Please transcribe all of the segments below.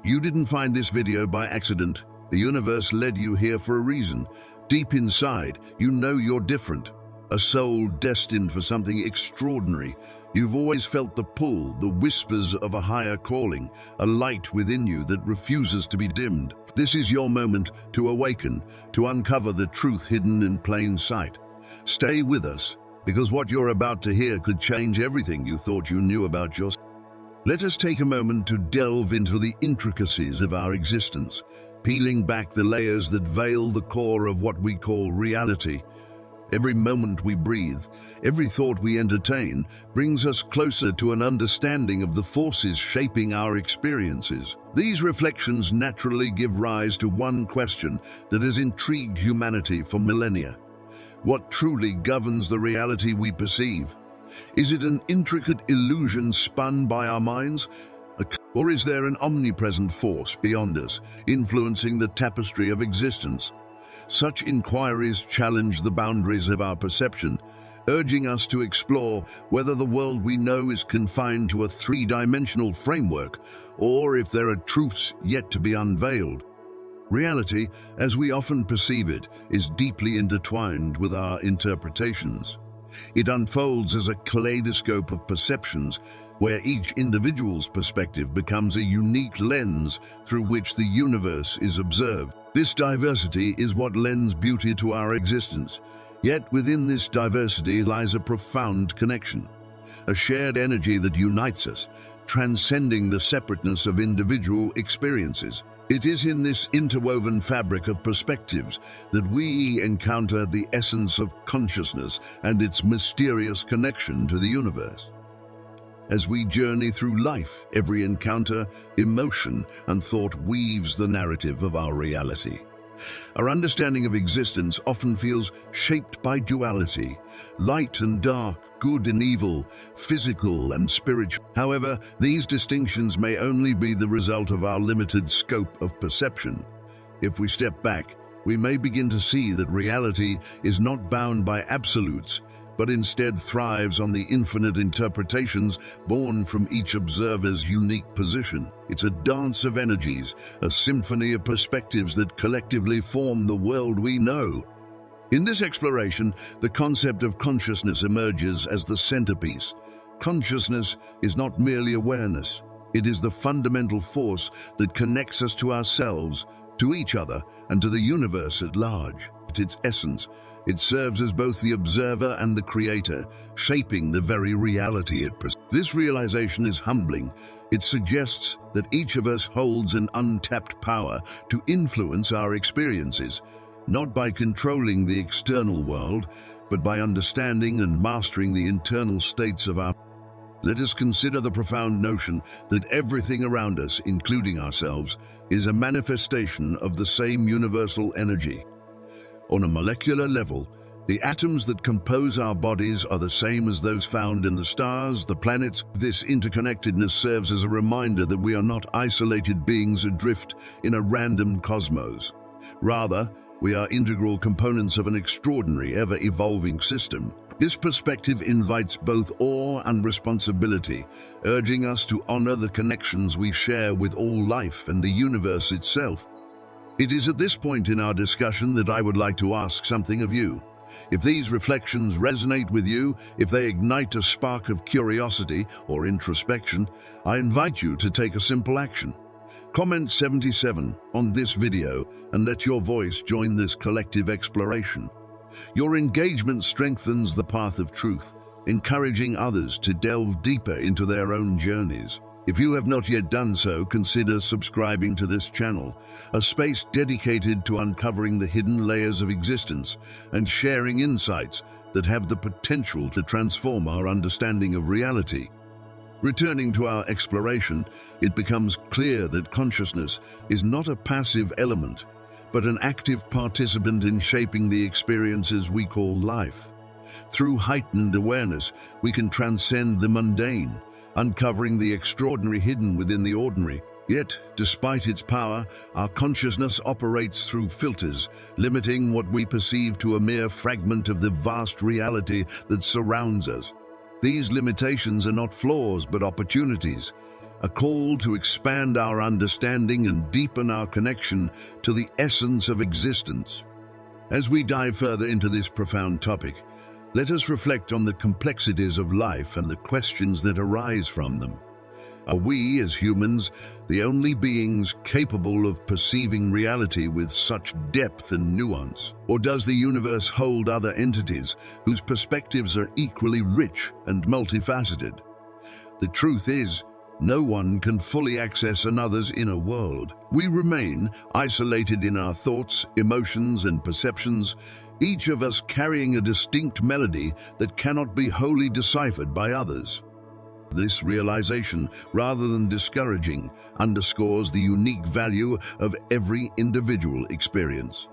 You didn't find this video by accident. The universe led you here for a reason. Deep inside, you know you're different. A soul destined for something extraordinary. You've always felt the pull, the whispers of a higher calling, a light within you that refuses to be dimmed. This is your moment to awaken, to uncover the truth hidden in plain sight. Stay with us, because what you're about to hear could change everything you thought you knew about yourself. Let us take a moment to delve into the intricacies of our existence, peeling back the layers that veil the core of what we call reality. Every moment we breathe, every thought we entertain, brings us closer to an understanding of the forces shaping our experiences. These reflections naturally give rise to one question that has intrigued humanity for millennia. What truly governs the reality we perceive? Is it an intricate illusion spun by our minds? Or is there an omnipresent force beyond us, influencing the tapestry of existence? Such inquiries challenge the boundaries of our perception, urging us to explore whether the world we know is confined to a three-dimensional framework, or if there are truths yet to be unveiled. Reality, as we often perceive it, is deeply intertwined with our interpretations. It unfolds as a kaleidoscope of perceptions, where each individual's perspective becomes a unique lens through which the universe is observed. This diversity is what lends beauty to our existence. Yet within this diversity lies a profound connection, a shared energy that unites us, transcending the separateness of individual experiences. It is in this interwoven fabric of perspectives that we encounter the essence of consciousness and its mysterious connection to the universe. As we journey through life, every encounter, emotion, and thought weaves the narrative of our reality. Our understanding of existence often feels shaped by duality, light and dark, good and evil, physical and spiritual. However, these distinctions may only be the result of our limited scope of perception. If we step back, we may begin to see that reality is not bound by absolutes, but instead thrives on the infinite interpretations born from each observer's unique position. It's a dance of energies, a symphony of perspectives that collectively form the world we know. In this exploration, the concept of consciousness emerges as the centerpiece. Consciousness is not merely awareness. It is the fundamental force that connects us to ourselves, to each other, and to the universe at large. At its essence, it serves as both the observer and the creator, shaping the very reality it presents. This realization is humbling. It suggests that each of us holds an untapped power to influence our experiences, not by controlling the external world, but by understanding and mastering the internal states of our. Let us consider the profound notion that everything around us, including ourselves, is a manifestation of the same universal energy. On a molecular level, the atoms that compose our bodies are the same as those found in the stars, the planets. This interconnectedness serves as a reminder that we are not isolated beings adrift in a random cosmos. Rather, we are integral components of an extraordinary, ever-evolving system. This perspective invites both awe and responsibility, urging us to honor the connections we share with all life and the universe itself. It is at this point in our discussion that I would like to ask something of you. If these reflections resonate with you, if they ignite a spark of curiosity or introspection, I invite you to take a simple action. Comment 77 on this video and let your voice join this collective exploration. Your engagement strengthens the path of truth, encouraging others to delve deeper into their own journeys. If you have not yet done so, consider subscribing to this channel, a space dedicated to uncovering the hidden layers of existence and sharing insights that have the potential to transform our understanding of reality. Returning to our exploration, it becomes clear that consciousness is not a passive element, but an active participant in shaping the experiences we call life. Through heightened awareness, we can transcend the mundane, uncovering the extraordinary hidden within the ordinary. Yet, despite its power, our consciousness operates through filters, limiting what we perceive to a mere fragment of the vast reality that surrounds us. These limitations are not flaws, but opportunities. a call to expand our understanding and deepen our connection to the essence of existence. As we dive further into this profound topic, let us reflect on the complexities of life and the questions that arise from them. Are we, as humans, the only beings capable of perceiving reality with such depth and nuance? Or does the universe hold other entities whose perspectives are equally rich and multifaceted? The truth is, no one can fully access another's inner world. We remain isolated in our thoughts, emotions, and perceptions, each of us carrying a distinct melody that cannot be wholly deciphered by others. This realization, rather than discouraging, underscores the unique value of every individual experience.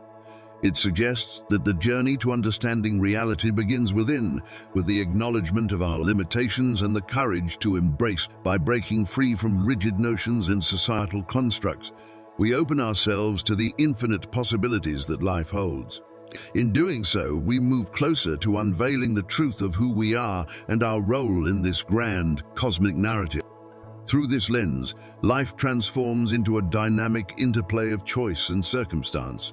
It suggests that the journey to understanding reality begins within, with the acknowledgement of our limitations and the courage to embrace. By breaking free from rigid notions and societal constructs, we open ourselves to the infinite possibilities that life holds. In doing so, we move closer to unveiling the truth of who we are and our role in this grand cosmic narrative. Through this lens, life transforms into a dynamic interplay of choice and circumstance.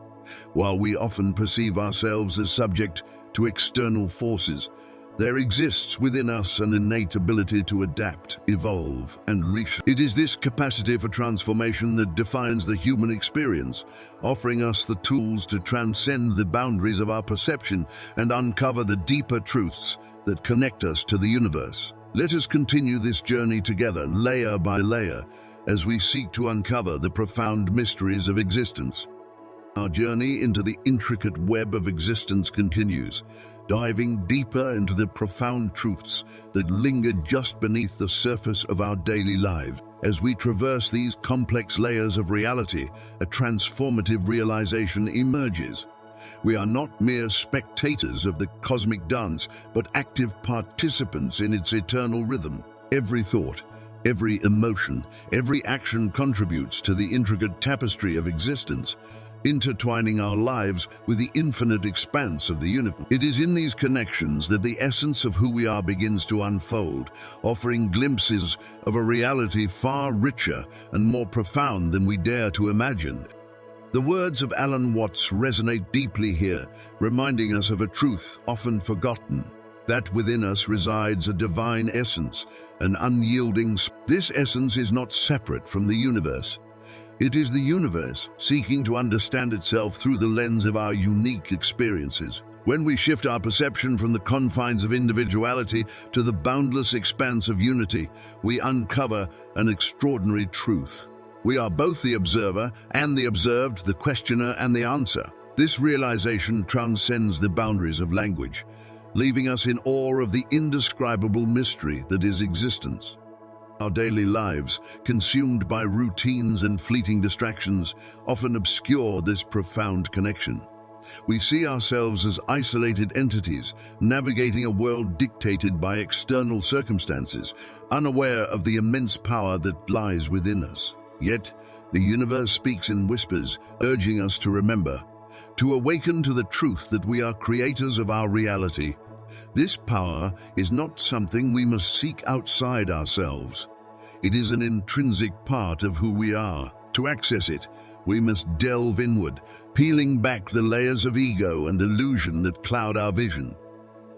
While we often perceive ourselves as subject to external forces, there exists within us an innate ability to adapt, evolve, and reshape. It is this capacity for transformation that defines the human experience, offering us the tools to transcend the boundaries of our perception and uncover the deeper truths that connect us to the universe. Let us continue this journey together, layer by layer, as we seek to uncover the profound mysteries of existence. Our journey into the intricate web of existence continues, diving deeper into the profound truths that linger just beneath the surface of our daily lives. As we traverse these complex layers of reality, a transformative realization emerges. We are not mere spectators of the cosmic dance, but active participants in its eternal rhythm. Every thought, every emotion, every action contributes to the intricate tapestry of existence, intertwining our lives with the infinite expanse of the universe. It is in these connections that the essence of who we are begins to unfold, offering glimpses of a reality far richer and more profound than we dare to imagine. The words of Alan Watts resonate deeply here, reminding us of a truth often forgotten, that within us resides a divine essence, an unyielding. This essence is not separate from the universe. It is the universe seeking to understand itself through the lens of our unique experiences. When we shift our perception from the confines of individuality to the boundless expanse of unity, we uncover an extraordinary truth. We are both the observer and the observed, the questioner and the answer. This realization transcends the boundaries of language, leaving us in awe of the indescribable mystery that is existence. Our daily lives, consumed by routines and fleeting distractions, often obscure this profound connection. We see ourselves as isolated entities, navigating a world dictated by external circumstances, unaware of the immense power that lies within us. Yet, the universe speaks in whispers, urging us to remember, to awaken to the truth that we are creators of our reality. This power is not something we must seek outside ourselves. It is an intrinsic part of who we are. To access it, we must delve inward, peeling back the layers of ego and illusion that cloud our vision.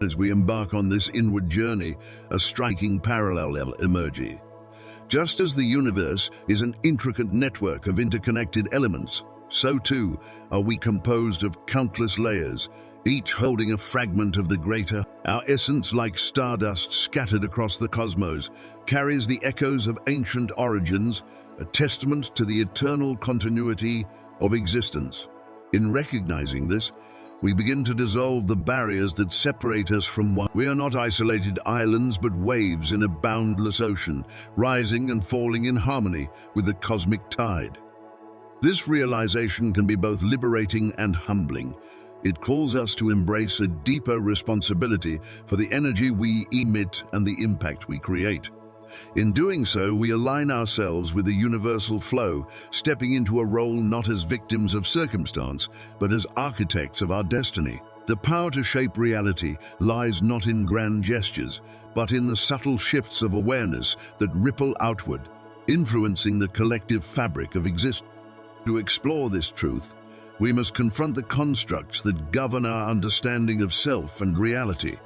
As we embark on this inward journey, a striking parallel emerges. Just as the universe is an intricate network of interconnected elements, so too are we composed of countless layers, each holding a fragment of the greater. Our essence, like stardust scattered across the cosmos, carries the echoes of ancient origins, a testament to the eternal continuity of existence. In recognizing this, we begin to dissolve the barriers that separate us from one. We are not isolated islands, but waves in a boundless ocean, rising and falling in harmony with the cosmic tide. This realization can be both liberating and humbling. It calls us to embrace a deeper responsibility for the energy we emit and the impact we create. In doing so, we align ourselves with the universal flow, stepping into a role not as victims of circumstance, but as architects of our destiny. The power to shape reality lies not in grand gestures, but in the subtle shifts of awareness that ripple outward. influencing the collective fabric of existence. To explore this truth, we must confront the constructs that govern our understanding of self and reality.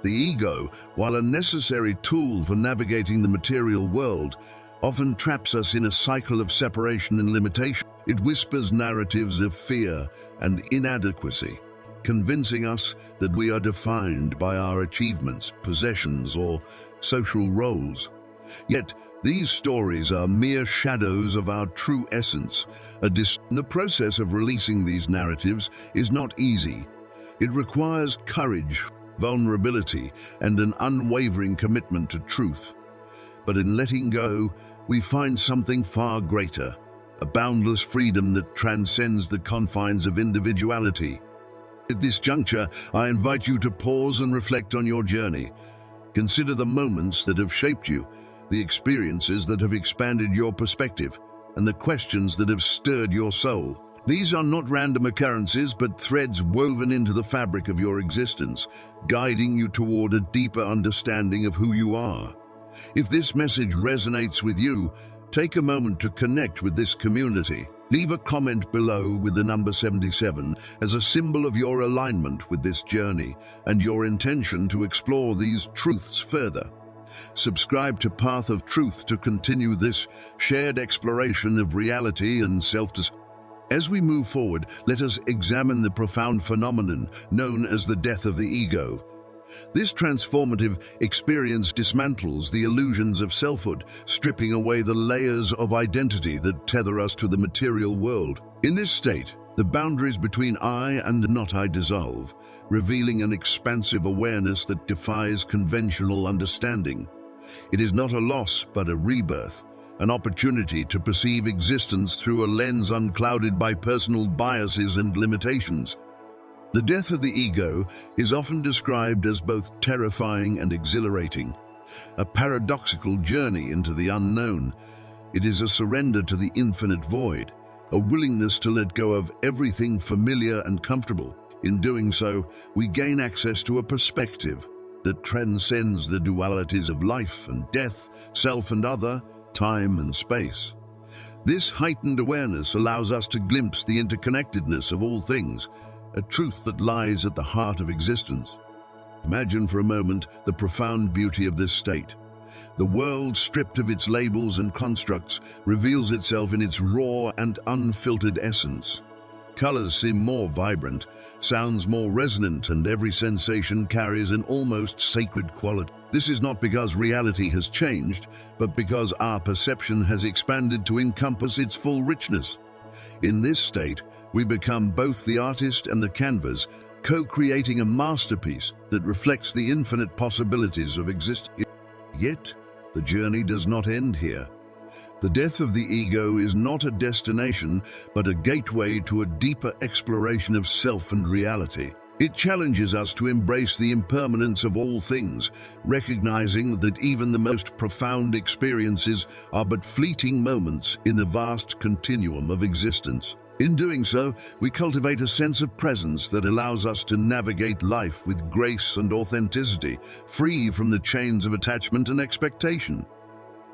The ego, while a necessary tool for navigating the material world, often traps us in a cycle of separation and limitation. It whispers narratives of fear and inadequacy, convincing us that we are defined by our achievements, possessions, or social roles. Yet, these stories are mere shadows of our true essence. The process of releasing these narratives is not easy. It requires courage, vulnerability, and an unwavering commitment to truth. But in letting go, we find something far greater, a boundless freedom that transcends the confines of individuality. At this juncture, I invite you to pause and reflect on your journey. Consider the moments that have shaped you, the experiences that have expanded your perspective, and the questions that have stirred your soul. These are not random occurrences, but threads woven into the fabric of your existence, guiding you toward a deeper understanding of who you are. If this message resonates with you, take a moment to connect with this community. Leave a comment below with the number 77 as a symbol of your alignment with this journey and your intention to explore these truths further. Subscribe to Path of Truth to continue this shared exploration of reality and self-discovery. As we move forward, let us examine the profound phenomenon known as the death of the ego. This transformative experience dismantles the illusions of selfhood, stripping away the layers of identity that tether us to the material world. In this state, the boundaries between I and not I dissolve, revealing an expansive awareness that defies conventional understanding. It is not a loss, but a rebirth, an opportunity to perceive existence through a lens unclouded by personal biases and limitations. The death of the ego is often described as both terrifying and exhilarating, a paradoxical journey into the unknown. It is a surrender to the infinite void, a willingness to let go of everything familiar and comfortable. In doing so, we gain access to a perspective that transcends the dualities of life and death, self and other, time and space. This heightened awareness allows us to glimpse the interconnectedness of all things, a truth that lies at the heart of existence. Imagine for a moment the profound beauty of this state. The world, stripped of its labels and constructs, reveals itself in its raw and unfiltered essence. Colors seem more vibrant, sounds more resonant, and every sensation carries an almost sacred quality. This is not because reality has changed, but because our perception has expanded to encompass its full richness. In this state, we become both the artist and the canvas, co-creating a masterpiece that reflects the infinite possibilities of existence. Yet, the journey does not end here. The death of the ego is not a destination, but a gateway to a deeper exploration of self and reality. It challenges us to embrace the impermanence of all things, recognizing that even the most profound experiences are but fleeting moments in the vast continuum of existence. In doing so, we cultivate a sense of presence that allows us to navigate life with grace and authenticity, free from the chains of attachment and expectation.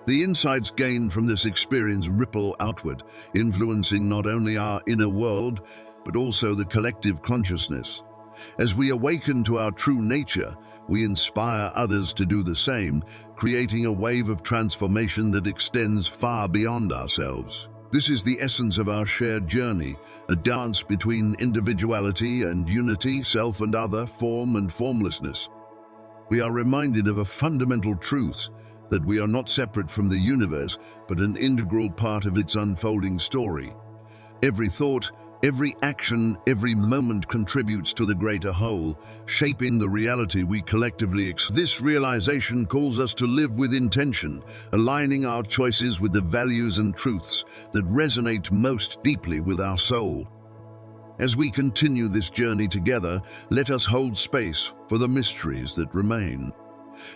The insights gained from this experience ripple outward, influencing not only our inner world, but also the collective consciousness. As we awaken to our true nature, we inspire others to do the same, creating a wave of transformation that extends far beyond ourselves. This is the essence of our shared journey, a dance between individuality and unity, self and other, form and formlessness. We are reminded of a fundamental truth, that we are not separate from the universe, but an integral part of its unfolding story. Every thought, every action, every moment contributes to the greater whole, shaping the reality we collectively experience. This realization calls us to live with intention, aligning our choices with the values and truths that resonate most deeply with our soul. As we continue this journey together, let us hold space for the mysteries that remain.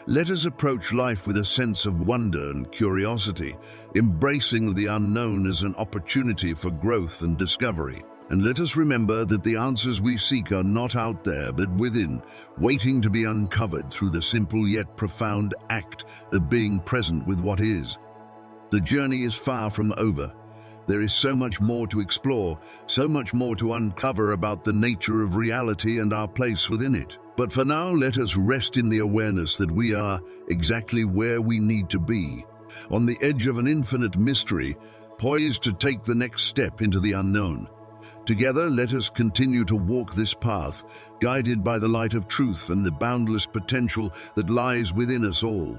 Let us approach life with a sense of wonder and curiosity, embracing the unknown as an opportunity for growth and discovery. And let us remember that the answers we seek are not out there but within, waiting to be uncovered through the simple yet profound act of being present with what is. The journey is far from over. There is so much more to explore, so much more to uncover about the nature of reality and our place within it. But for now, let us rest in the awareness that we are exactly where we need to be, on the edge of an infinite mystery, poised to take the next step into the unknown. Together, let us continue to walk this path, guided by the light of truth and the boundless potential that lies within us all.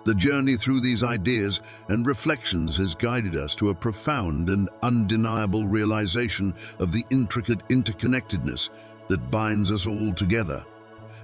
The journey through these ideas and reflections has guided us to a profound and undeniable realization of the intricate interconnectedness that binds us all together,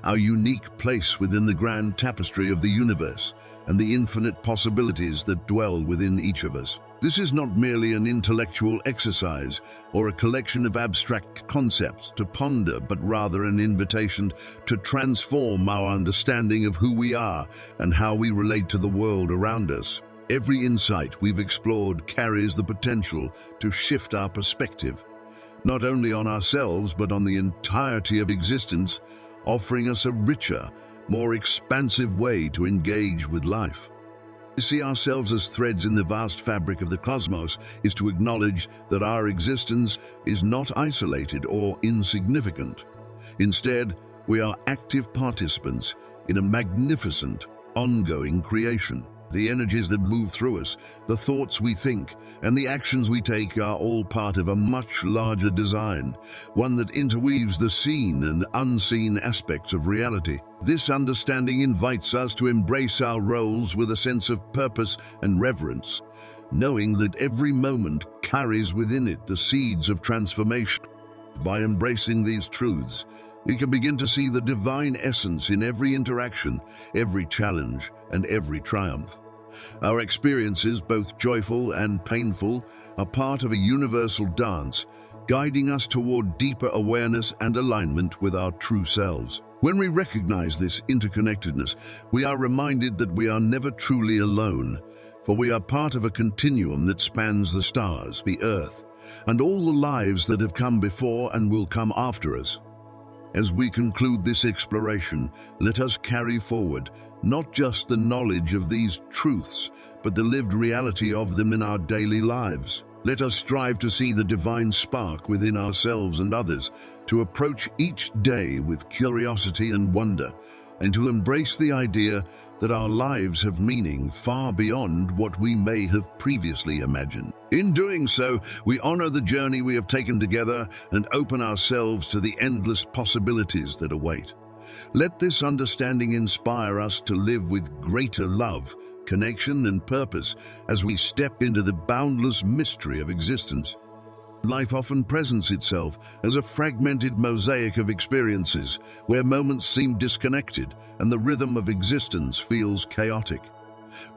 our unique place within the grand tapestry of the universe, and the infinite possibilities that dwell within each of us. This is not merely an intellectual exercise or a collection of abstract concepts to ponder, but rather an invitation to transform our understanding of who we are and how we relate to the world around us. Every insight we've explored carries the potential to shift our perspective, not only on ourselves but on the entirety of existence, offering us a richer, more expansive way to engage with life. To see ourselves as threads in the vast fabric of the cosmos is to acknowledge that our existence is not isolated or insignificant. Instead, we are active participants in a magnificent, ongoing creation. The energies that move through us, the thoughts we think, and the actions we take are all part of a much larger design, one that interweaves the seen and unseen aspects of reality. This understanding invites us to embrace our roles with a sense of purpose and reverence, knowing that every moment carries within it the seeds of transformation. By embracing these truths, we can begin to see the divine essence in every interaction, every challenge, and every triumph. Our experiences, both joyful and painful, are part of a universal dance, guiding us toward deeper awareness and alignment with our true selves. When we recognize this interconnectedness, we are reminded that we are never truly alone, for we are part of a continuum that spans the stars, the earth, and all the lives that have come before and will come after us. As we conclude this exploration, let us carry forward not just the knowledge of these truths, but the lived reality of them in our daily lives. Let us strive to see the divine spark within ourselves and others, to approach each day with curiosity and wonder, and to embrace the idea that our lives have meaning far beyond what we may have previously imagined. In doing so, we honor the journey we have taken together and open ourselves to the endless possibilities that await. Let this understanding inspire us to live with greater love, connection, and purpose as we step into the boundless mystery of existence. Life often presents itself as a fragmented mosaic of experiences where moments seem disconnected and the rhythm of existence feels chaotic.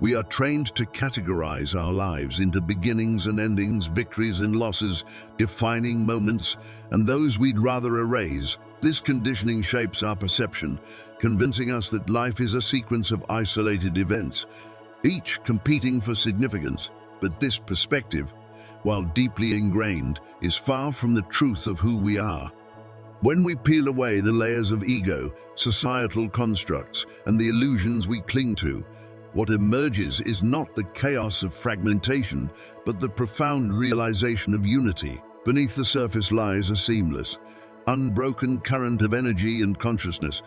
We are trained to categorize our lives into beginnings and endings, victories and losses, defining moments, and those we'd rather erase. This conditioning shapes our perception, convincing us that life is a sequence of isolated events, each competing for significance. But this perspective, while deeply ingrained, is far from the truth of who we are. When we peel away the layers of ego, societal constructs, and the illusions we cling to, what emerges is not the chaos of fragmentation, but the profound realization of unity. Beneath the surface lies a seamless, unbroken current of energy and consciousness,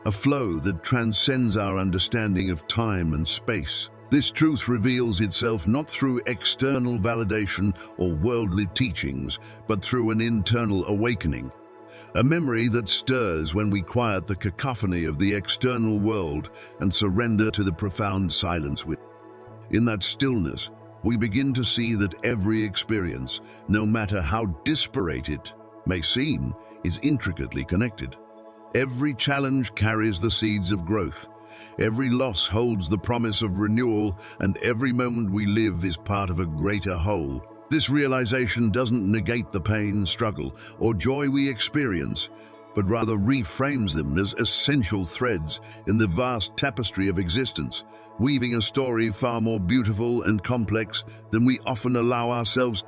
a flow that transcends our understanding of time and space. This truth reveals itself not through external validation or worldly teachings, but through an internal awakening, a memory that stirs when we quiet the cacophony of the external world and surrender to the profound silence within. In that stillness, we begin to see that every experience, no matter how disparate it may seem, is intricately connected. Every challenge carries the seeds of growth. Every loss holds the promise of renewal, and every moment we live is part of a greater whole. This realization doesn't negate the pain, struggle, or joy we experience, but rather reframes them as essential threads in the vast tapestry of existence, weaving a story far more beautiful and complex than we often allow ourselves.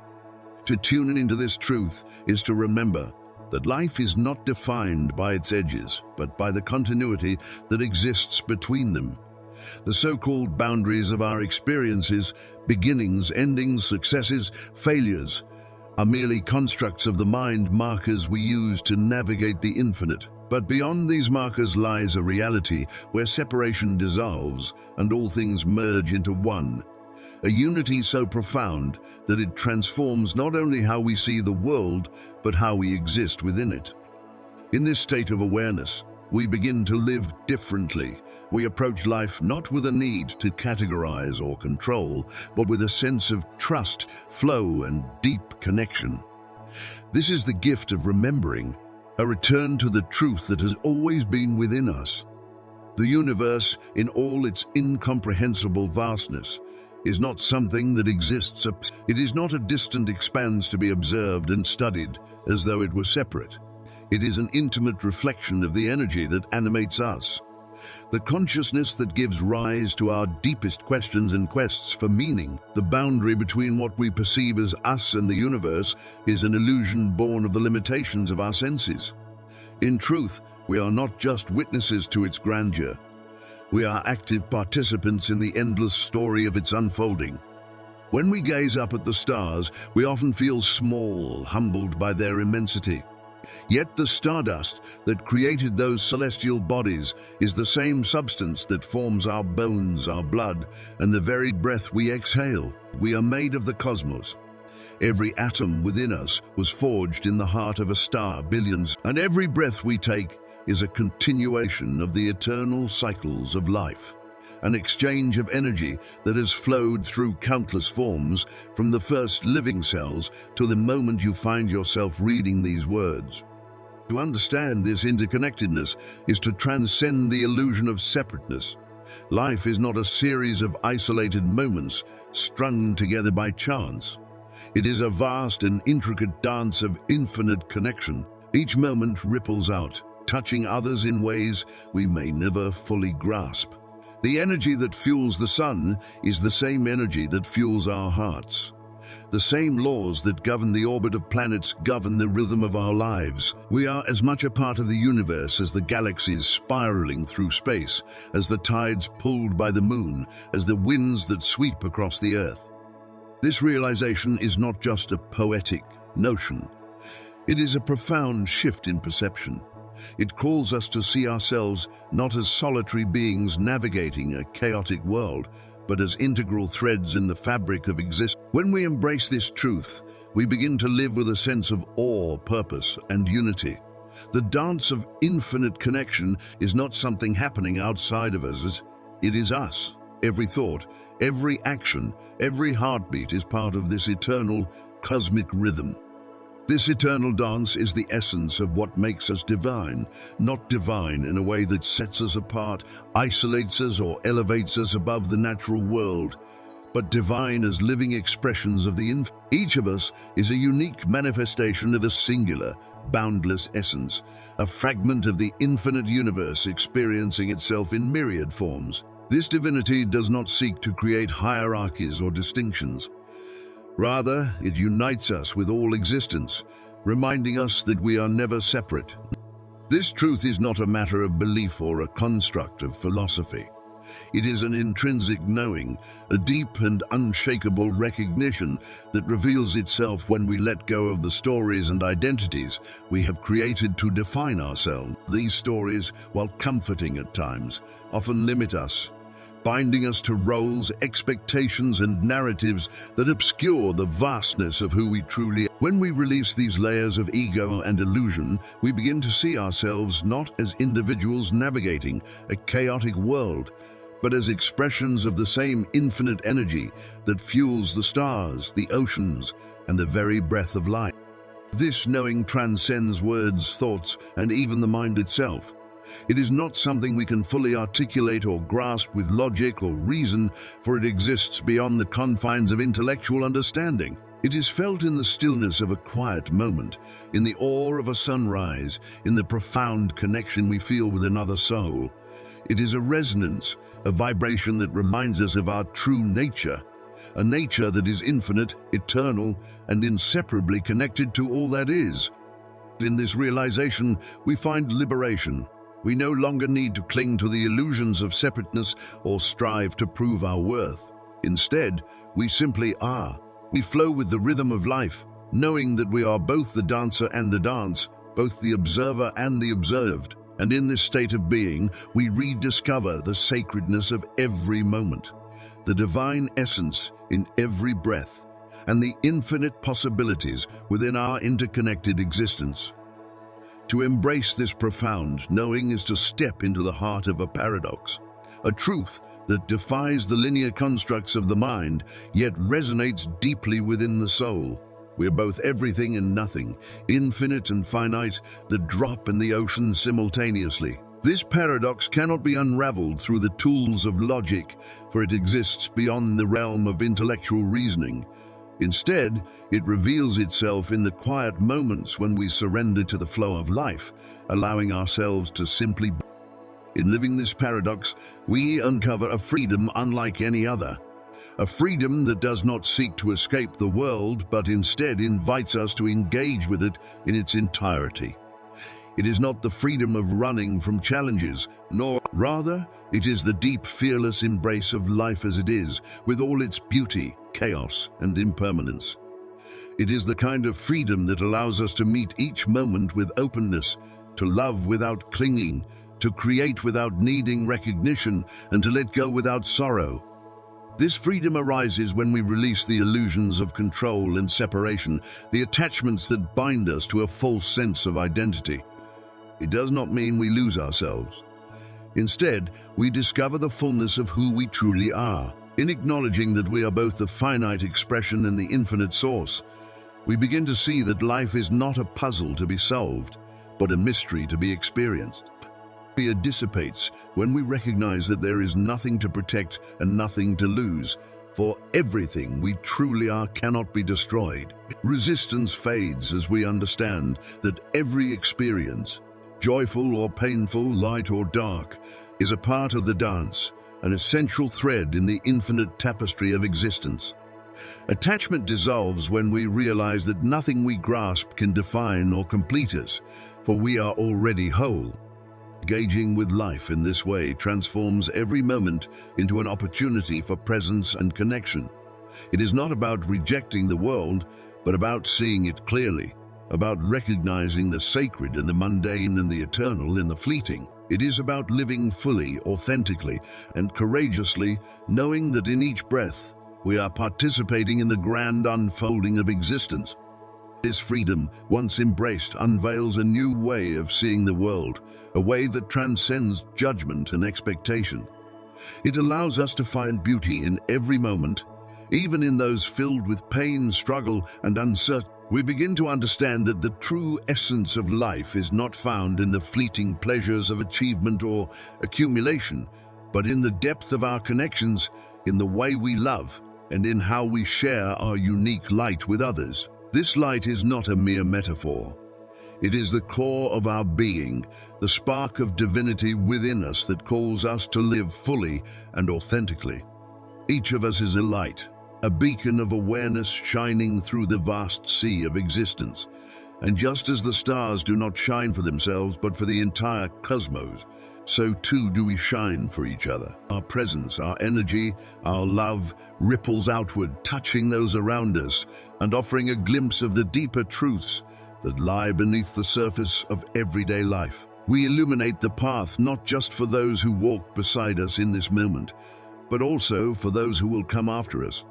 To tune into this truth is to remember that life is not defined by its edges, but by the continuity that exists between them. The so-called boundaries of our experiences, beginnings, endings, successes, failures, are merely constructs of the mind, markers we use to navigate the infinite. But beyond these markers lies a reality where separation dissolves and all things merge into one. A unity so profound that it transforms not only how we see the world, but how we exist within it. In this state of awareness, we begin to live differently. We approach life not with a need to categorize or control, but with a sense of trust, flow, and deep connection. This is the gift of remembering, a return to the truth that has always been within us. The universe, in all its incomprehensible vastness, is not something that exists. It is not a distant expanse to be observed and studied as though it were separate. It is an intimate reflection of the energy that animates us, the consciousness that gives rise to our deepest questions and quests for meaning. The boundary between what we perceive as us and the universe is an illusion born of the limitations of our senses. In truth, we are not just witnesses to its grandeur. We are active participants in the endless story of its unfolding. When we gaze up at the stars, we often feel small, humbled by their immensity. Yet the stardust that created those celestial bodies is the same substance that forms our bones, our blood, and the very breath we exhale. We are made of the cosmos. Every atom within us was forged in the heart of a star, billions, and every breath we take is a continuation of the eternal cycles of life, an exchange of energy that has flowed through countless forms, from the first living cells to the moment you find yourself reading these words. To understand this interconnectedness is to transcend the illusion of separateness. Life is not a series of isolated moments strung together by chance. It is a vast and intricate dance of infinite connection. Each moment ripples out, touching others in ways we may never fully grasp. The energy that fuels the sun is the same energy that fuels our hearts. The same laws that govern the orbit of planets govern the rhythm of our lives. We are as much a part of the universe as the galaxies spiraling through space, as the tides pulled by the moon, as the winds that sweep across the earth. This realization is not just a poetic notion. It is a profound shift in perception. It calls us to see ourselves not as solitary beings navigating a chaotic world, but as integral threads in the fabric of existence. When we embrace this truth, we begin to live with a sense of awe, purpose, and unity. The dance of infinite connection is not something happening outside of us. It is us. Every thought, every action, every heartbeat is part of this eternal cosmic rhythm. This eternal dance is the essence of what makes us divine, not divine in a way that sets us apart, isolates us, or elevates us above the natural world, but divine as living expressions of the infinite. Each of us is a unique manifestation of a singular, boundless essence, a fragment of the infinite universe experiencing itself in myriad forms. This divinity does not seek to create hierarchies or distinctions. Rather, it unites us with all existence, reminding us that we are never separate. This truth is not a matter of belief or a construct of philosophy. It is an intrinsic knowing, a deep and unshakable recognition that reveals itself when we let go of the stories and identities we have created to define ourselves. These stories, while comforting at times, often limit us, binding us to roles, expectations, and narratives that obscure the vastness of who we truly are. When we release these layers of ego and illusion, we begin to see ourselves not as individuals navigating a chaotic world, but as expressions of the same infinite energy that fuels the stars, the oceans, and the very breath of life. This knowing transcends words, thoughts, and even the mind itself. It is not something we can fully articulate or grasp with logic or reason, for it exists beyond the confines of intellectual understanding. It is felt in the stillness of a quiet moment, in the awe of a sunrise, in the profound connection we feel with another soul. It is a resonance, a vibration that reminds us of our true nature, a nature that is infinite, eternal, and inseparably connected to all that is. In this realization, we find liberation. We no longer need to cling to the illusions of separateness or strive to prove our worth. Instead, we simply are. We flow with the rhythm of life, knowing that we are both the dancer and the dance, both the observer and the observed. And in this state of being, we rediscover the sacredness of every moment, the divine essence in every breath, and the infinite possibilities within our interconnected existence. To embrace this profound knowing is to step into the heart of a paradox, a truth that defies the linear constructs of the mind, yet resonates deeply within the soul. We're both everything and nothing, infinite and finite, the drop in the ocean simultaneously. This paradox cannot be unraveled through the tools of logic, for it exists beyond the realm of intellectual reasoning. Instead, it reveals itself in the quiet moments when we surrender to the flow of life, allowing ourselves to simply be. In living this paradox, we uncover a freedom unlike any other. A freedom that does not seek to escape the world, but instead invites us to engage with it in its entirety. It is not the freedom of running from challenges, nor rather, it is the deep, fearless embrace of life as it is, with all its beauty, chaos, and impermanence. It is the kind of freedom that allows us to meet each moment with openness, to love without clinging, to create without needing recognition, and to let go without sorrow. This freedom arises when we release the illusions of control and separation, the attachments that bind us to a false sense of identity. It does not mean we lose ourselves. Instead, we discover the fullness of who we truly are. In acknowledging that we are both the finite expression and the infinite source, we begin to see that life is not a puzzle to be solved, but a mystery to be experienced. Fear dissipates when we recognize that there is nothing to protect and nothing to lose, for everything we truly are cannot be destroyed. Resistance fades as we understand that every experience, joyful or painful, light or dark, is a part of the dance, an essential thread in the infinite tapestry of existence. Attachment dissolves when we realize that nothing we grasp can define or complete us, for we are already whole. Engaging with life in this way transforms every moment into an opportunity for presence and connection. It is not about rejecting the world, but about seeing it clearly, about recognizing the sacred in the mundane and the eternal in the fleeting. It is about living fully, authentically, and courageously, knowing that in each breath we are participating in the grand unfolding of existence. This freedom, once embraced, unveils a new way of seeing the world, a way that transcends judgment and expectation. It allows us to find beauty in every moment, even in those filled with pain, struggle, and uncertainty. We begin to understand that the true essence of life is not found in the fleeting pleasures of achievement or accumulation, but in the depth of our connections, in the way we love, and in how we share our unique light with others. This light is not a mere metaphor. It is the core of our being, the spark of divinity within us that calls us to live fully and authentically. Each of us is a light, a beacon of awareness shining through the vast sea of existence. And just as the stars do not shine for themselves but for the entire cosmos, so too do we shine for each other. Our presence, our energy, our love ripples outward, touching those around us and offering a glimpse of the deeper truths that lie beneath the surface of everyday life. We illuminate the path not just for those who walk beside us in this moment, but also for those who will come after us.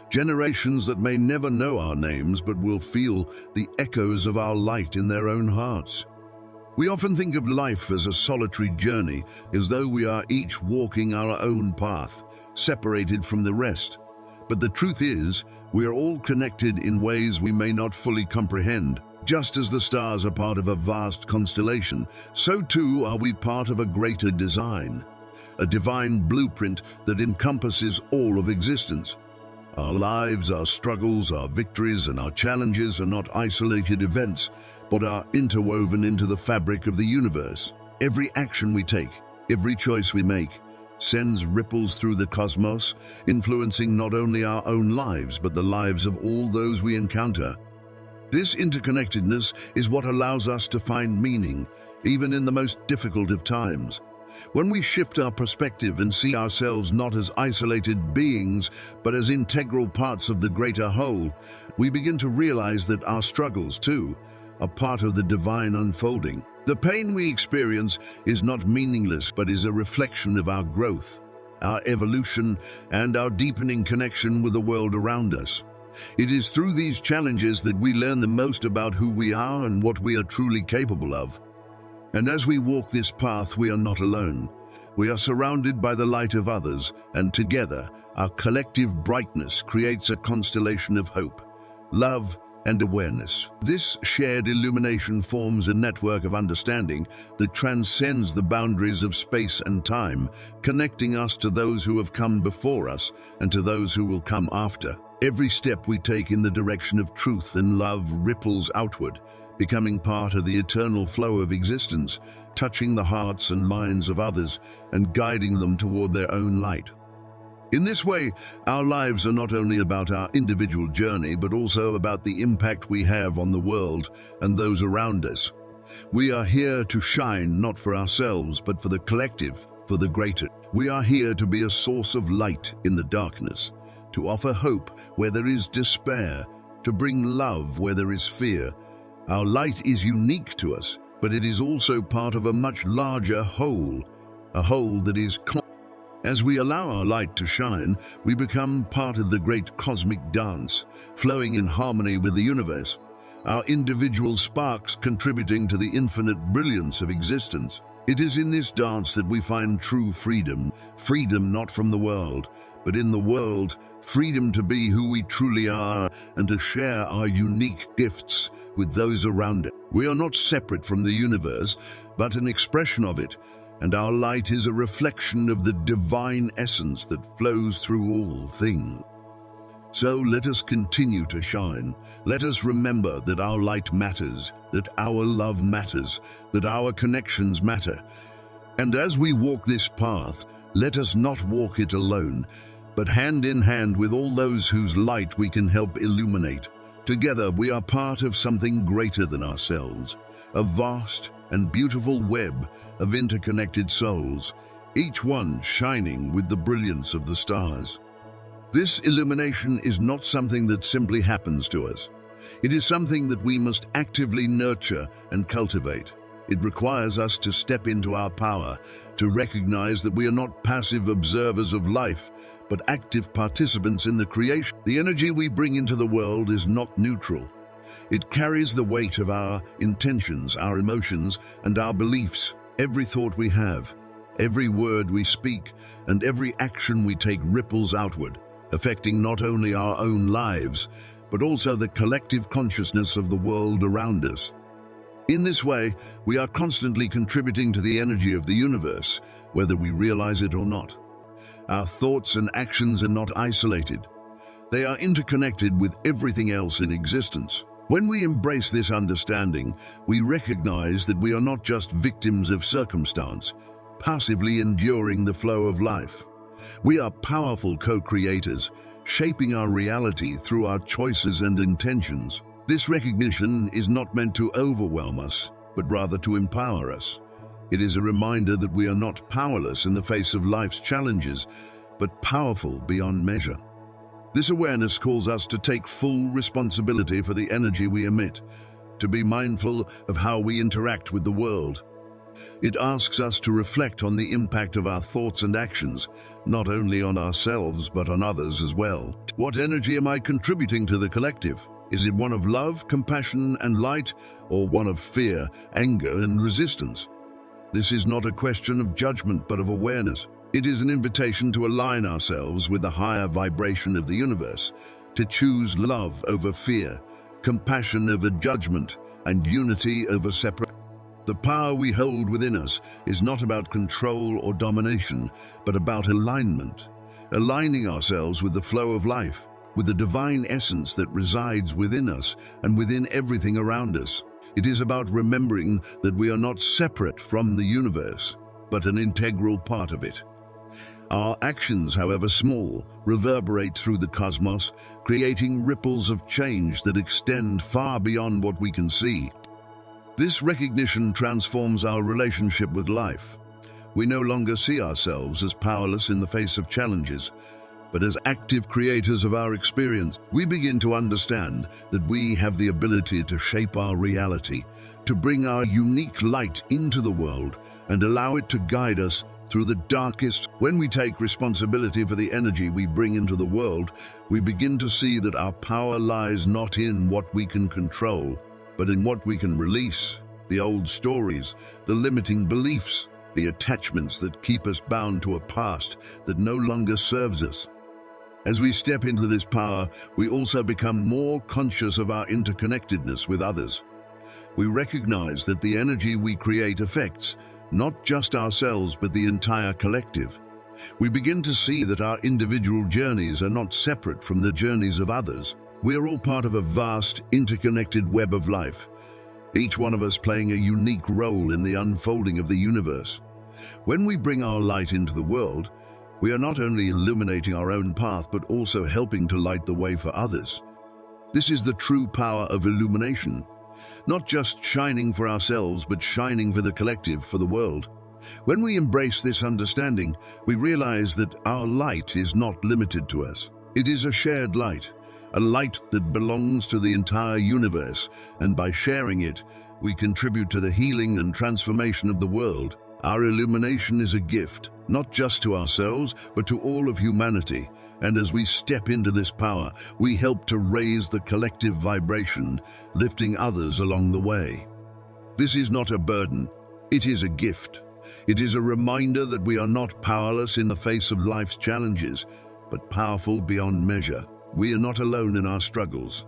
Generations that may never know our names but will feel the echoes of our light in their own hearts. We often think of life as a solitary journey, as though we are each walking our own path, separated from the rest. But the truth is, we are all connected in ways we may not fully comprehend. Just as the stars are part of a vast constellation, so too are we part of a greater design, a divine blueprint that encompasses all of existence. Our lives, our struggles, our victories, and our challenges are not isolated events, but are interwoven into the fabric of the universe. Every action we take, every choice we make, sends ripples through the cosmos, influencing not only our own lives, but the lives of all those we encounter. This interconnectedness is what allows us to find meaning, even in the most difficult of times. When we shift our perspective and see ourselves not as isolated beings, but as integral parts of the greater whole, we begin to realize that our struggles, too, are part of the divine unfolding. The pain we experience is not meaningless, but is a reflection of our growth, our evolution, and our deepening connection with the world around us. It is through these challenges that we learn the most about who we are and what we are truly capable of. And as we walk this path, we are not alone. We are surrounded by the light of others, and together, our collective brightness creates a constellation of hope, love, and awareness. This shared illumination forms a network of understanding that transcends the boundaries of space and time, connecting us to those who have come before us and to those who will come after. Every step we take in the direction of truth and love ripples outward, becoming part of the eternal flow of existence, touching the hearts and minds of others and guiding them toward their own light. In this way, our lives are not only about our individual journey, but also about the impact we have on the world and those around us. We are here to shine not for ourselves, but for the collective, for the greater. We are here to be a source of light in the darkness, to offer hope where there is despair, to bring love where there is fear. Our light is unique to us, but it is also part of a much larger whole, a whole that is As we allow our light to shine, we become part of the great cosmic dance, flowing in harmony with the universe, our individual sparks contributing to the infinite brilliance of existence. It is in this dance that we find true freedom, freedom not from the world, but in the world, freedom to be who we truly are and to share our unique gifts with those around us. We are not separate from the universe, but an expression of it, and our light is a reflection of the divine essence that flows through all things. So let us continue to shine. Let us remember that our light matters, that our love matters, that our connections matter. And as we walk this path, let us not walk it alone, but hand in hand with all those whose light we can help illuminate. Together we are part of something greater than ourselves, a vast and beautiful web of interconnected souls, each one shining with the brilliance of the stars. This illumination is not something that simply happens to us. It is something that we must actively nurture and cultivate. It requires us to step into our power, to recognize that we are not passive observers of life, but active participants in the creation. The energy we bring into the world is not neutral. It carries the weight of our intentions, our emotions, and our beliefs. Every thought we have, every word we speak, and every action we take ripples outward, affecting not only our own lives, but also the collective consciousness of the world around us. In this way, we are constantly contributing to the energy of the universe, whether we realize it or not. Our thoughts and actions are not isolated. They are interconnected with everything else in existence. When we embrace this understanding, we recognize that we are not just victims of circumstance, passively enduring the flow of life. We are powerful co-creators, shaping our reality through our choices and intentions. This recognition is not meant to overwhelm us, but rather to empower us. It is a reminder that we are not powerless in the face of life's challenges, but powerful beyond measure. This awareness calls us to take full responsibility for the energy we emit, to be mindful of how we interact with the world. It asks us to reflect on the impact of our thoughts and actions, not only on ourselves but on others as well. What energy am I contributing to the collective? Is it one of love, compassion, and light, or one of fear, anger, and resistance? This is not a question of judgment but of awareness. It is an invitation to align ourselves with the higher vibration of the universe, to choose love over fear, compassion over judgment, and unity over separation. The power we hold within us is not about control or domination, but about alignment, aligning ourselves with the flow of life, with the divine essence that resides within us and within everything around us. It is about remembering that we are not separate from the universe, but an integral part of it. Our actions, however small, reverberate through the cosmos, creating ripples of change that extend far beyond what we can see. This recognition transforms our relationship with life. We no longer see ourselves as powerless in the face of challenges, but as active creators of our experience. We begin to understand that we have the ability to shape our reality, to bring our unique light into the world and allow it to guide us through the darkest. When we take responsibility for the energy we bring into the world, we begin to see that our power lies not in what we can control, but in what we can release. The old stories, the limiting beliefs, the attachments that keep us bound to a past that no longer serves us. As we step into this power, we also become more conscious of our interconnectedness with others. We recognize that the energy we create affects not just ourselves, but the entire collective. We begin to see that our individual journeys are not separate from the journeys of others. We are all part of a vast, interconnected web of life, each one of us playing a unique role in the unfolding of the universe. When we bring our light into the world, we are not only illuminating our own path, but also helping to light the way for others. This is the true power of illumination, not just shining for ourselves, but shining for the collective, for the world. When we embrace this understanding, we realize that our light is not limited to us. It is a shared light, a light that belongs to the entire universe, and by sharing it, we contribute to the healing and transformation of the world. Our illumination is a gift, not just to ourselves, but to all of humanity. And as we step into this power, we help to raise the collective vibration, lifting others along the way. This is not a burden, it is a gift. It is a reminder that we are not powerless in the face of life's challenges, but powerful beyond measure. We are not alone in our struggles.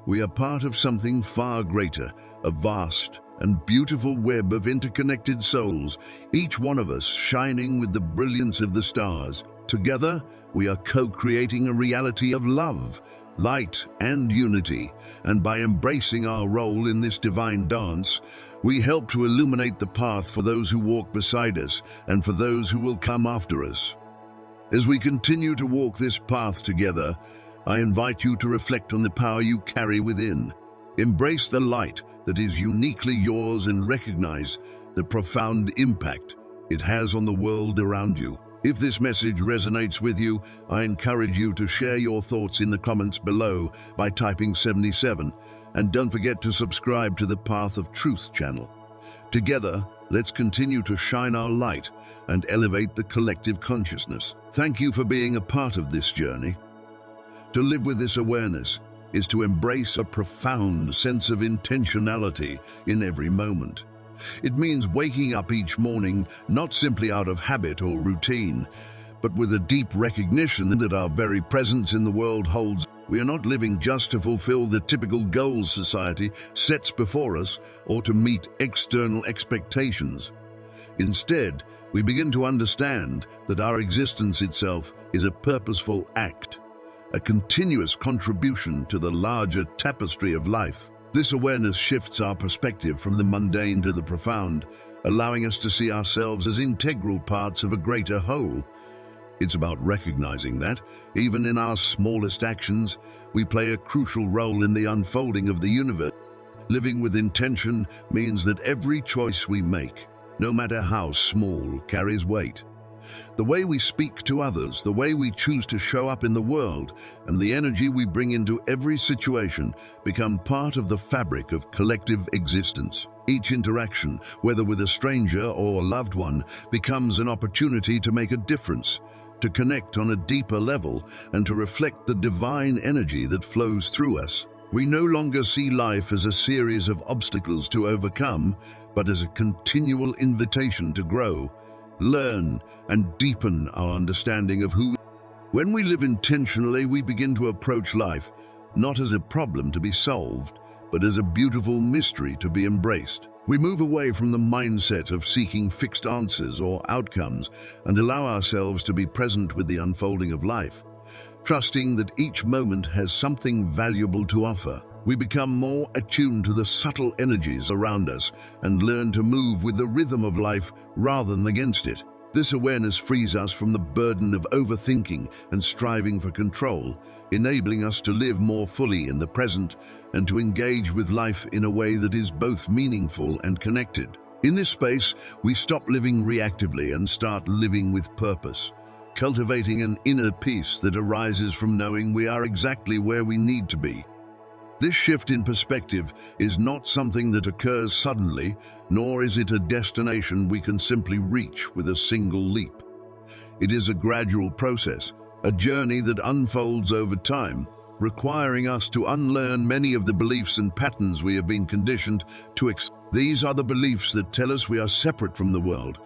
We are part of something far greater, a vast and beautiful web of interconnected souls, each one of us shining with the brilliance of the stars. Together, we are co-creating a reality of love, light, and unity, and by embracing our role in this divine dance, we help to illuminate the path for those who walk beside us and for those who will come after us. As we continue to walk this path together, I invite you to reflect on the power you carry within. Embrace the light that is uniquely yours and recognize the profound impact it has on the world around you. If this message resonates with you, I encourage you to share your thoughts in the comments below by typing 77, and don't forget to subscribe to the Path of Truth channel. Together, let's continue to shine our light and elevate the collective consciousness. Thank you for being a part of this journey. To live with this awareness is to embrace a profound sense of intentionality in every moment. It means waking up each morning not simply out of habit or routine, but with a deep recognition that our very presence in the world holds. We are not living just to fulfill the typical goals society sets before us or to meet external expectations. Instead, we begin to understand that our existence itself is a purposeful act, a continuous contribution to the larger tapestry of life. This awareness shifts our perspective from the mundane to the profound, allowing us to see ourselves as integral parts of a greater whole. It's about recognizing that, even in our smallest actions, we play a crucial role in the unfolding of the universe. Living with intention means that every choice we make, no matter how small, carries weight. The way we speak to others, the way we choose to show up in the world, and the energy we bring into every situation become part of the fabric of collective existence. Each interaction, whether with a stranger or a loved one, becomes an opportunity to make a difference, to connect on a deeper level, and to reflect the divine energy that flows through us. We no longer see life as a series of obstacles to overcome, but as a continual invitation to grow, learn, and deepen our understanding of who we are. When we live intentionally, we begin to approach life not as a problem to be solved, but as a beautiful mystery to be embraced. We move away from the mindset of seeking fixed answers or outcomes and allow ourselves to be present with the unfolding of life, trusting that each moment has something valuable to offer. We become more attuned to the subtle energies around us and learn to move with the rhythm of life rather than against it. This awareness frees us from the burden of overthinking and striving for control, enabling us to live more fully in the present and to engage with life in a way that is both meaningful and connected. In this space, we stop living reactively and start living with purpose, cultivating an inner peace that arises from knowing we are exactly where we need to be. This shift in perspective is not something that occurs suddenly, nor is it a destination we can simply reach with a single leap. It is a gradual process, a journey that unfolds over time, requiring us to unlearn many of the beliefs and patterns we have been conditioned to accept. These are the beliefs that tell us we are separate from the world,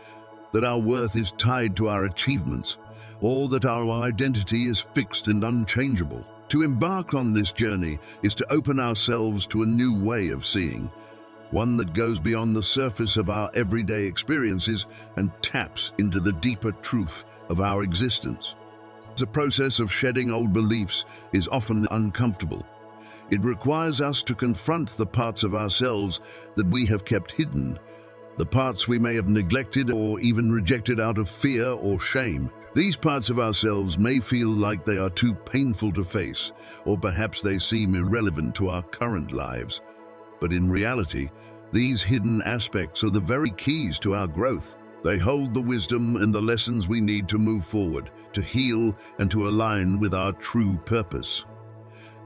that our worth is tied to our achievements, or that our identity is fixed and unchangeable. To embark on this journey is to open ourselves to a new way of seeing, one that goes beyond the surface of our everyday experiences and taps into the deeper truth of our existence. The process of shedding old beliefs is often uncomfortable. It requires us to confront the parts of ourselves that we have kept hidden, the parts we may have neglected or even rejected out of fear or shame. These parts of ourselves may feel like they are too painful to face, or perhaps they seem irrelevant to our current lives. But in reality, these hidden aspects are the very keys to our growth. They hold the wisdom and the lessons we need to move forward, to heal, and to align with our true purpose.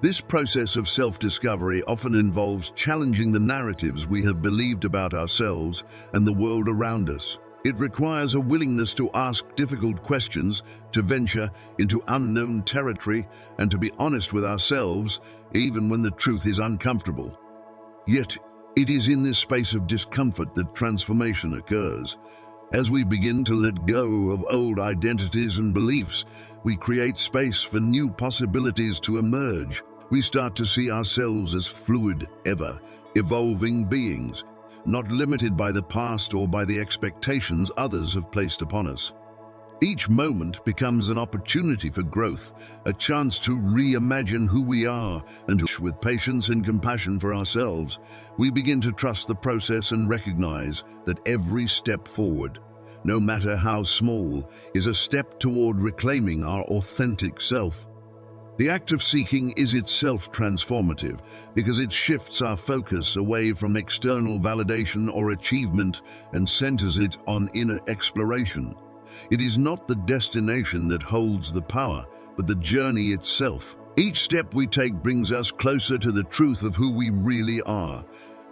This process of self-discovery often involves challenging the narratives we have believed about ourselves and the world around us. It requires a willingness to ask difficult questions, to venture into unknown territory, and to be honest with ourselves, even when the truth is uncomfortable. Yet, it is in this space of discomfort that transformation occurs. As we begin to let go of old identities and beliefs, we create space for new possibilities to emerge. We start to see ourselves as fluid, ever-evolving beings, not limited by the past or by the expectations others have placed upon us. Each moment becomes an opportunity for growth, a chance to reimagine who we are, and with patience and compassion for ourselves, we begin to trust the process and recognize that every step forward, no matter how small, is a step toward reclaiming our authentic self. The act of seeking is itself transformative because it shifts our focus away from external validation or achievement and centers it on inner exploration. It is not the destination that holds the power, but the journey itself. Each step we take brings us closer to the truth of who we really are,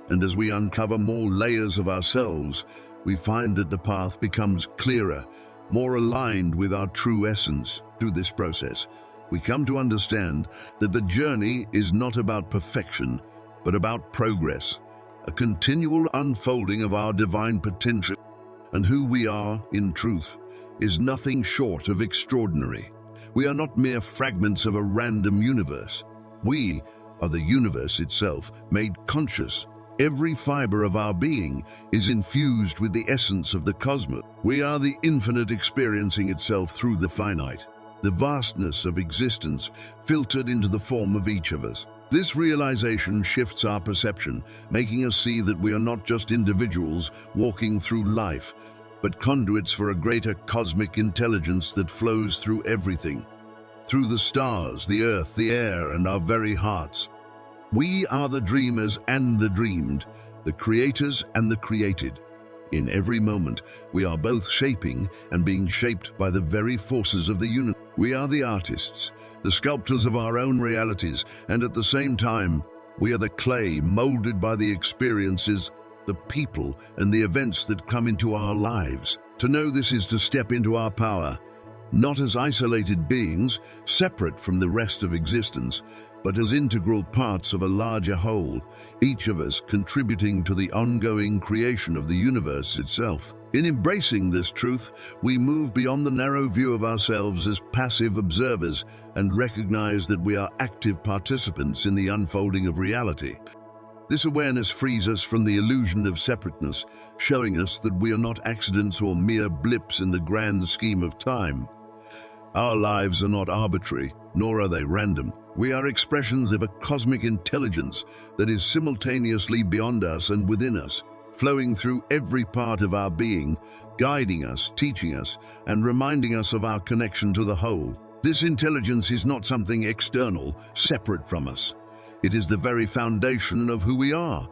and as we uncover more layers of ourselves, we find that the path becomes clearer, more aligned with our true essence. Through this process, we come to understand that the journey is not about perfection, but about progress, a continual unfolding of our divine potential, and who we are, in truth, is nothing short of extraordinary. We are not mere fragments of a random universe. We are the universe itself, made conscious. Every fiber of our being is infused with the essence of the cosmos. We are the infinite experiencing itself through the finite, the vastness of existence filtered into the form of each of us. This realization shifts our perception, making us see that we are not just individuals walking through life, but conduits for a greater cosmic intelligence that flows through everything, through the stars, the earth, the air, and our very hearts. We are the dreamers and the dreamed, the creators and the created. In every moment, we are both shaping and being shaped by the very forces of the universe. We are the artists, the sculptors of our own realities, and at the same time, we are the clay molded by the experiences, the people, and the events that come into our lives. To know this is to step into our power, not as isolated beings, separate from the rest of existence, but as integral parts of a larger whole, each of us contributing to the ongoing creation of the universe itself. In embracing this truth, we move beyond the narrow view of ourselves as passive observers and recognize that we are active participants in the unfolding of reality. This awareness frees us from the illusion of separateness, showing us that we are not accidents or mere blips in the grand scheme of time. Our lives are not arbitrary, nor are they random. We are expressions of a cosmic intelligence that is simultaneously beyond us and within us, flowing through every part of our being, guiding us, teaching us, and reminding us of our connection to the whole. This intelligence is not something external, separate from us. It is the very foundation of who we are.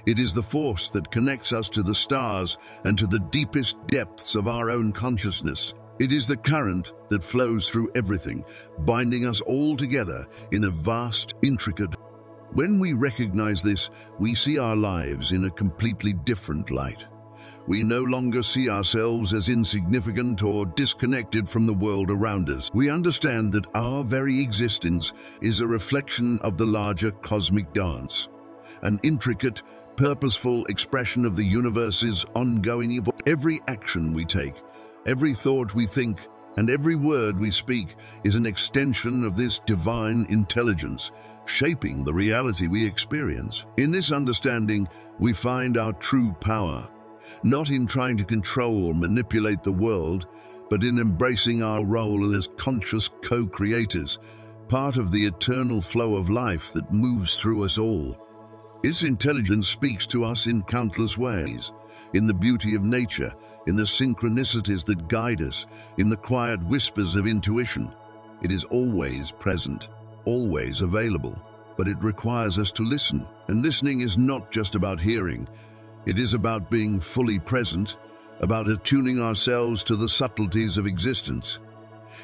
It is the force that connects us to the stars and to the deepest depths of our own consciousness. It is the current that flows through everything, binding us all together in a vast, intricate. When we recognize this, we see our lives in a completely different light. We no longer see ourselves as insignificant or disconnected from the world around us. We understand that our very existence is a reflection of the larger cosmic dance, an intricate, purposeful expression of the universe's ongoing evolution. Every action we take, every thought we think, and every word we speak is an extension of this divine intelligence, shaping the reality we experience. In this understanding, we find our true power, not in trying to control or manipulate the world, but in embracing our role as conscious co-creators, part of the eternal flow of life that moves through us all. Its intelligence speaks to us in countless ways, in the beauty of nature, in the synchronicities that guide us, in the quiet whispers of intuition. It is always present, always available, but it requires us to listen. And listening is not just about hearing. It is about being fully present, about attuning ourselves to the subtleties of existence.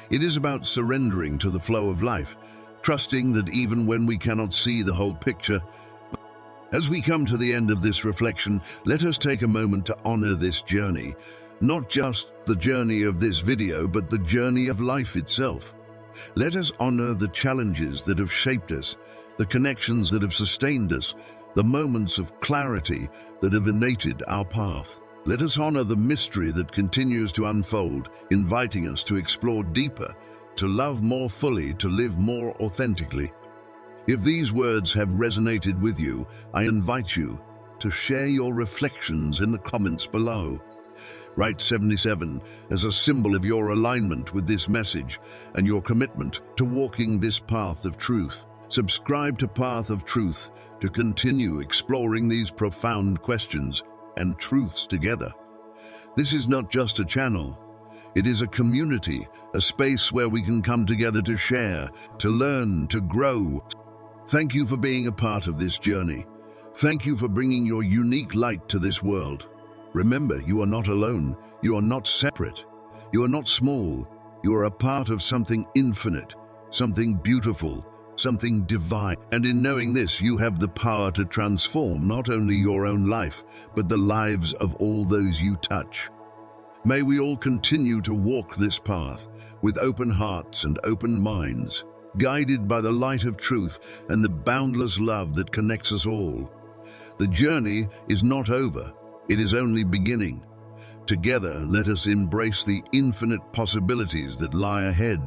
It is about surrendering to the flow of life, trusting that even when we cannot see the whole picture. As we come to the end of this reflection, let us take a moment to honor this journey, not just the journey of this video, but the journey of life itself. Let us honor the challenges that have shaped us, the connections that have sustained us, the moments of clarity that have ignited our path. Let us honor the mystery that continues to unfold, inviting us to explore deeper, to love more fully, to live more authentically. If these words have resonated with you, I invite you to share your reflections in the comments below. Write 77 as a symbol of your alignment with this message and your commitment to walking this path of truth. Subscribe to Path of Truth to continue exploring these profound questions and truths together. This is not just a channel. It is a community, a space where we can come together to share, to learn, to grow. Thank you for being a part of this journey. Thank you for bringing your unique light to this world. Remember, you are not alone. You are not separate. You are not small. You are a part of something infinite, something beautiful, something divine. And in knowing this, you have the power to transform not only your own life, but the lives of all those you touch. May we all continue to walk this path with open hearts and open minds, guided by the light of truth and the boundless love that connects us all. The journey is not over, it is only beginning. Together, let us embrace the infinite possibilities that lie ahead.